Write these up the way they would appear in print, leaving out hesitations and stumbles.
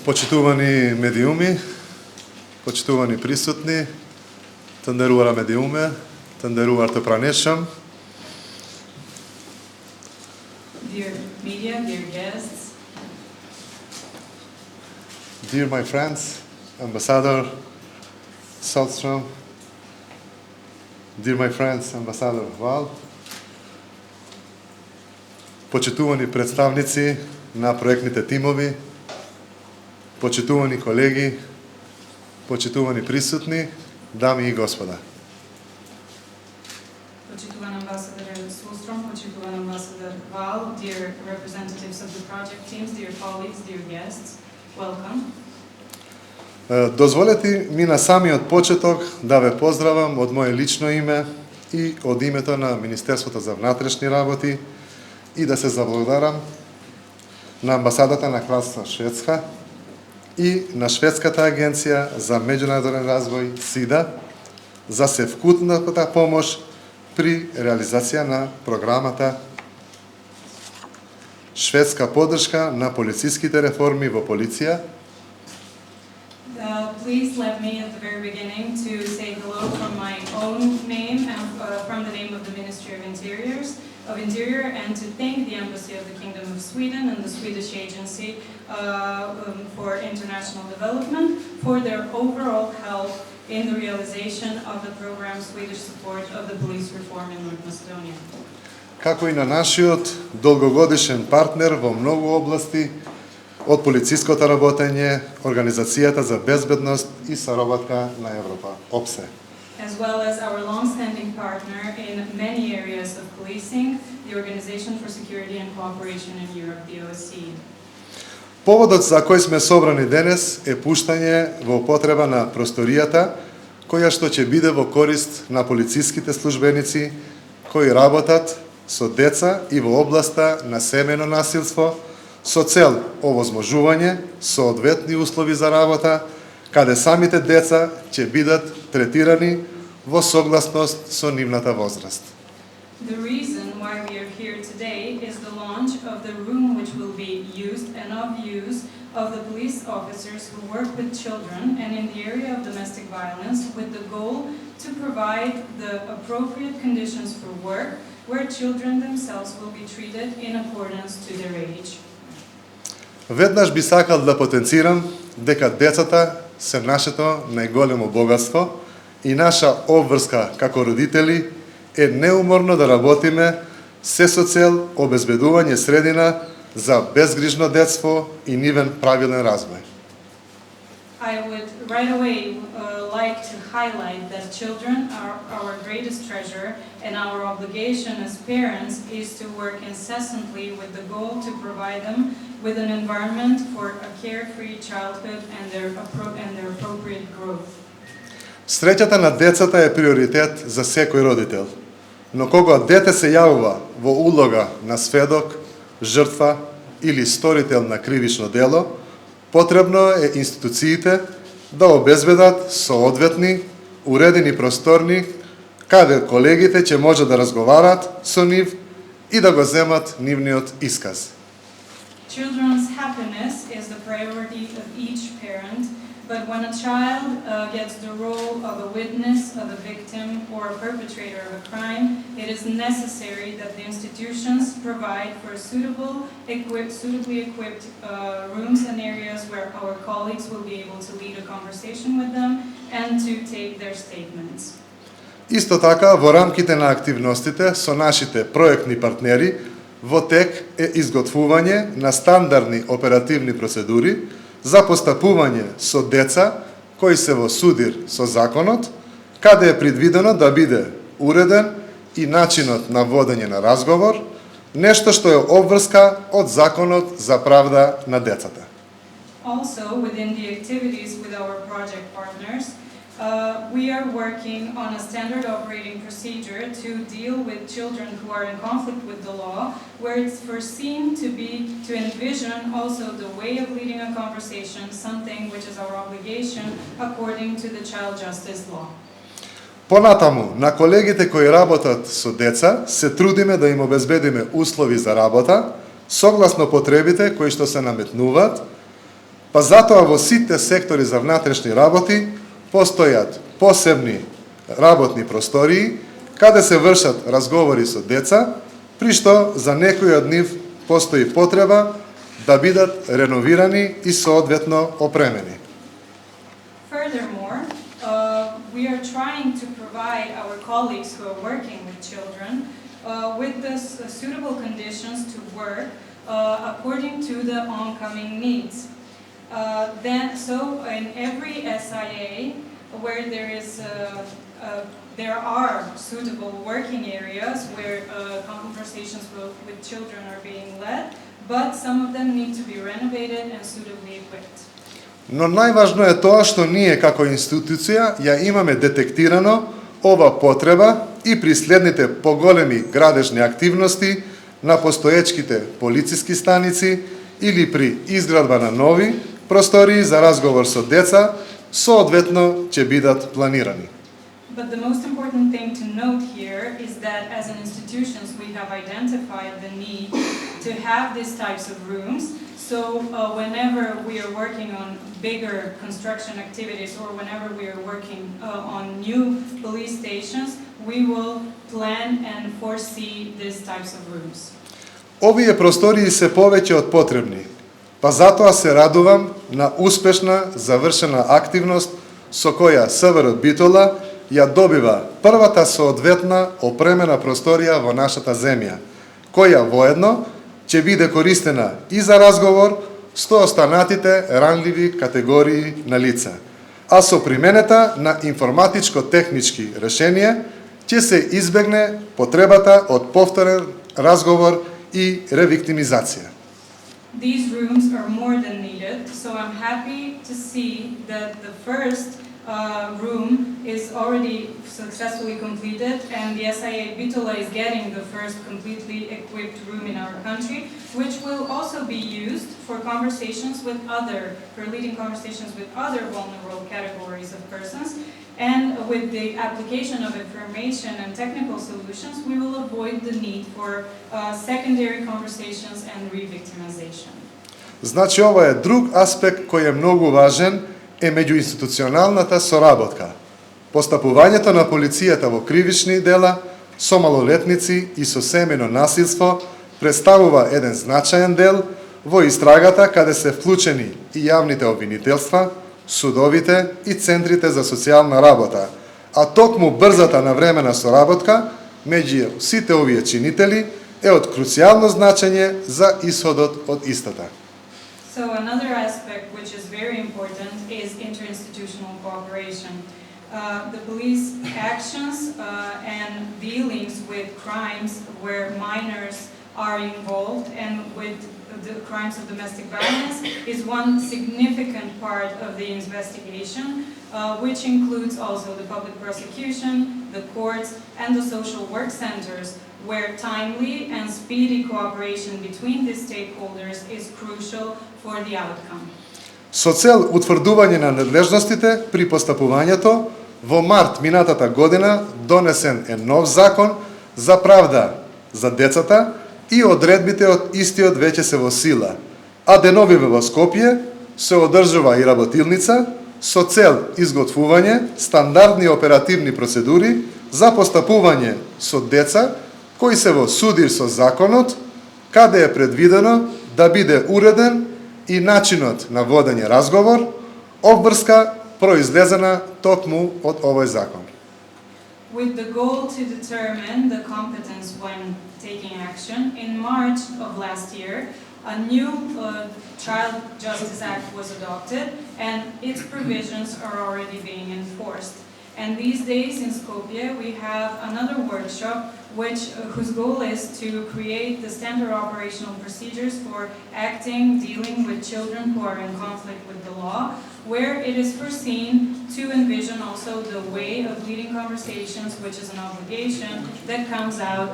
Почитувани медиуми, почитувани присутни, тандерувара медиуме, тандерувар те пранешам. Dear media, dear guests, Dear my friends, Ambassador Saltstrom, dear my friends, Ambassador Val, почитувани представници на проектните тимови, почитувани колеги, почитувани присутни, дами и господа. Почитуван Ambassador Saltstrom, почитуван Ambassador Val, dear representatives of the project teams, dear colleagues, dear guests, welcome. Дозволете ми на самиот почеток да ве поздравам од моје лично име и од името на Министерството за внатрешни работи и да се заблагодарам на амбасадата на Кралство Шведска и на Шведската агенција за меѓународен развој СИДА за севкупната помош при реализација на програмата Шведска поддршка на полициските реформи во полиција. Please let me at the very beginning to say hello from my own name and from the name of the Ministry of Interior and to thank the Embassy of the Kingdom of Sweden and the Swedish Agency for International Development for their overall help in the realization of the program Swedish support of the police reform in North Macedonia. Како и на нашиот долгогодишен партнер во многу области од полициското работење, Организацијата за безбедност и соработка на Европа, ОПСЕ. As well as our long-standing partner in many areas of policing, the Organization for Security and Cooperation in Europe, the OSCE. Поводот за кој сме собрани денес е пуштање во употреба на просторијата, која што ќе биде во корист на полициските службеници кои работат со деца и во областа на семејно насилство, со цел овозможување соодветни услови за работа, каде самите деца ќе бидат третирани во согласност со нивната возраст. The reason why we are here today is the launch of the room which will be used and of use of the police officers who work with children and in the area of domestic violence with the goal to provide the appropriate conditions for work where children themselves will be treated in accordance to their age. Веднаш би сакал да потенцирам дека децата се нашето најголемо богатство и наша обврска како родители е неуморно да работиме се со цел обезбедување средина за безгрижно детство и нивен правилен развој. I would right away like to highlight that children are our greatest treasure and our obligation as parents is to work incessantly with the goal to provide them with an environment for a carefree childhood and their appropriate growth. Среќата на децата е приоритет за секој родител, но кога дете се јавува во улога на сведок, жртва или сторител на кривично дело, потребно е институциите да обезбедат соодветни, уредени просторни, каде колегите ќе може да разговарат со нив и да го земат нивниот исказ. Children's happiness is the priority of each parent, but when a child gets the role of a witness, of a victim, or a perpetrator of a crime, it is necessary that the institutions provide for suitably equipped rooms and areas where our colleagues will be able to lead a conversation with them and to take their statements. Исто така, во рамките на активностите со нашите проектни партнери, во тек е изготвување на стандардни оперативни процедури за постапување со деца кои се во судир со законот, каде е предвидено да биде уреден и начинот на водење на разговор, нешто што е обврска од законот за правда на децата. Also, within the activities with our project partners, we are working on a standard operating procedure to deal with children who are in conflict with the law, where it's foreseen to envision also the way of leading a conversation, something which is our obligation according to the child justice law. Понатаму, на колегите кои работат со деца, се трудиме да им обезбедиме услови за работа, согласно потребите кои што се наметнуваат, Па затоа во сите сектори за внатрешни работи постојат посебни работни простории каде се вршат разговори со деца, при што за некои од нив постои потреба да бидат реновирани и соодветно опремени. Furthermore, we are trying to provide our colleagues who are working with children with the suitable conditions to work according to the oncoming needs. So in every SIA where there are suitable working areas where conversations with children are being led, but some of them need to be renovated and suitably equipped. Но најважно е тоа што ние како институција ја имаме детектирано ова потреба и при следните поголеми градежни активности на постоечките полициски станици или при изградба на нови простории за разговор со деца, соодветно ќе бидат планирани. But the most important thing to note here is that as an institutions we have identified the need to have these types of rooms. So whenever we are working on bigger construction activities or whenever we are working on new police stations, we will plan and foresee these types of rooms. Овие простории се повеќе од потребни, па затоа се радувам на успешна завршена активност со која СВР Битола ја добива првата соодветна опремена просторија во нашата земја, која воедно ќе биде користена и за разговор со останатите ранливи категории на лица. А со примената на информатичко-технички решенија ќе се избегне потребата од повторен разговор и ревиктимизација. These rooms are more than needed, so I'm happy to see that the first room is already successfully completed and the SIA Bitola is getting the first completely equipped room in our country, which will also be used for conversations with leading conversations with other vulnerable categories of persons. And with the application of information and technical solutions, we will avoid the need for secondary conversations and re-victimization. Значи, ова е друг аспект кој е многу важен, е меѓуинституционалната соработка. Постапувањето на полицијата во кривични дела со малолетници и со семејно насилство представува еден значаен дел во истрагата каде се вклучени и јавните обвинителства, судовите и центрите за социјална работа, а токму брзата навремена соработка меѓу сите овие чинители е од круцијално значење за исходот од истата. So another aspect which is very important is interinstitutional cooperation. The police actions and dealings with crimes where minors are involved and with the crimes of domestic violence is one significant part of the investigation, which includes also the public prosecution, the courts, and the social work centers, where timely and speedy cooperation between the stakeholders is crucial for the outcome. Со цел утврдување на надлежностите при постапувањето, во март минатата година донесен е нов закон за правда за децата и одредбите од истиот веќе се во сила, а деновиве во Скопје се одржува и работилница со цел изготвување стандардни оперативни процедури за постапување со деца кои се во судир со законот, каде е предвидено да биде уреден и начинот на водење разговор, обврска произлезена токму од овој закон. With the goal to determine the competence when taking action, in March of last year, a new Child Justice Act was adopted and its provisions are already being enforced. And these days in Skopje we have another workshop whose goal is to create the standard operational procedures for dealing with children who are in conflict with the law, where it is foreseen to envision also the way of leading conversations, which is an obligation that comes out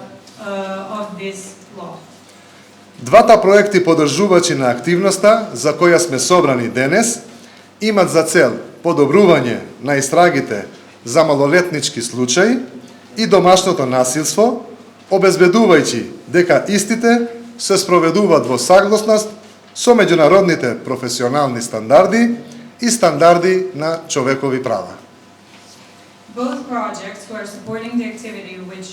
of this law. Двата проекти поддржувачи на активноста за која сме собрани денес имат за цел подобрување на истрагите за малолетнички случаи и домашното насилство, обезбедувајќи дека истите се спроведуваат во согласност со меѓународните професионални стандарди и стандарди на човекови права. Both projects who are supporting the activity which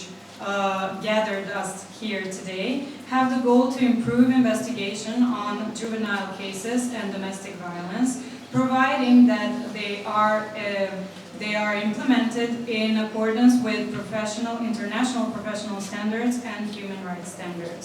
gathered us here today have the goal to improve investigation on juvenile cases and domestic violence, providing that they are implemented in accordance with international professional standards and human rights standards.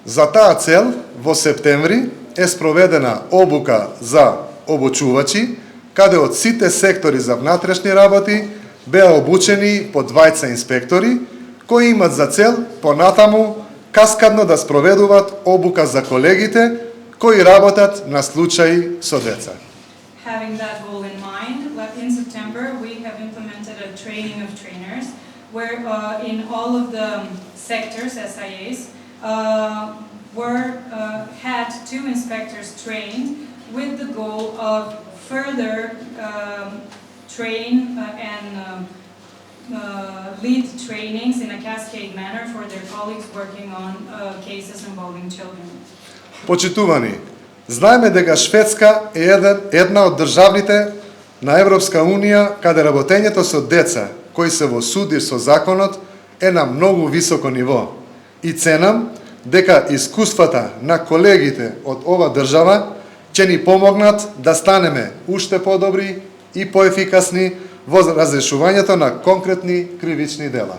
За таа цел, во септември е спроведена обука за обучувачи, каде од сите сектори за внатрешни работи беа обучени по 20 инспектори, кои имат за цел понатаму каскадно да спроведуваат обука за колегите кои работат на случаи со деца. Having that goal in mind, in September we have implemented a training of trainers where in all of the sectors, SIAs, had 2 inspectors trained with the goal of further train and lead trainings in a cascade manner for their colleagues working on cases involving children. Почитувани, знаеме дека Шведска е една од државите на Европска Унија каде работењето со деца кои се во судир со законот е на многу високо ниво. И ценам дека искуствата на колегите од ова држава ќе ни помогнат да станеме уште подобри и поефикасни во разрешувањето на конкретни кривични дела.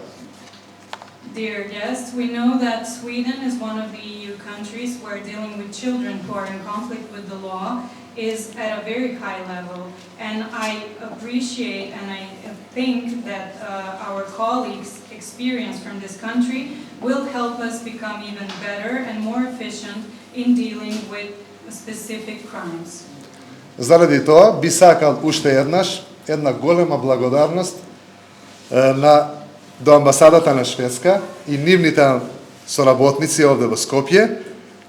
Dear guests, we know that Sweden is one of the EU countries where dealing with children who are in conflict with the law is at a very high level, and I appreciate and I think that our colleagues' experience from this country will help us become even better and more efficient in dealing with specific crimes. Заради тоа би сакал уште еднаш една голема благодарност до амбасадата на Шведска и нивните соработници овде во Скопје,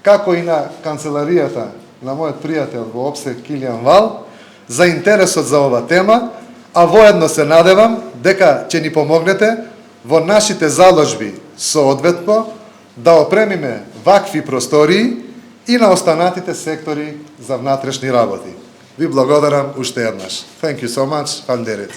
како и на канцеларијата на мојот пријател во Обсек Килијан Вал за интересот за ова тема, а воедно се надевам дека ќе ни помогнете во нашите заложби соодветно да опремиме вакви простории и на останатите сектори за внатрешни работи. Ви благодарам уште еднаш. Thank you so much. Фандерит.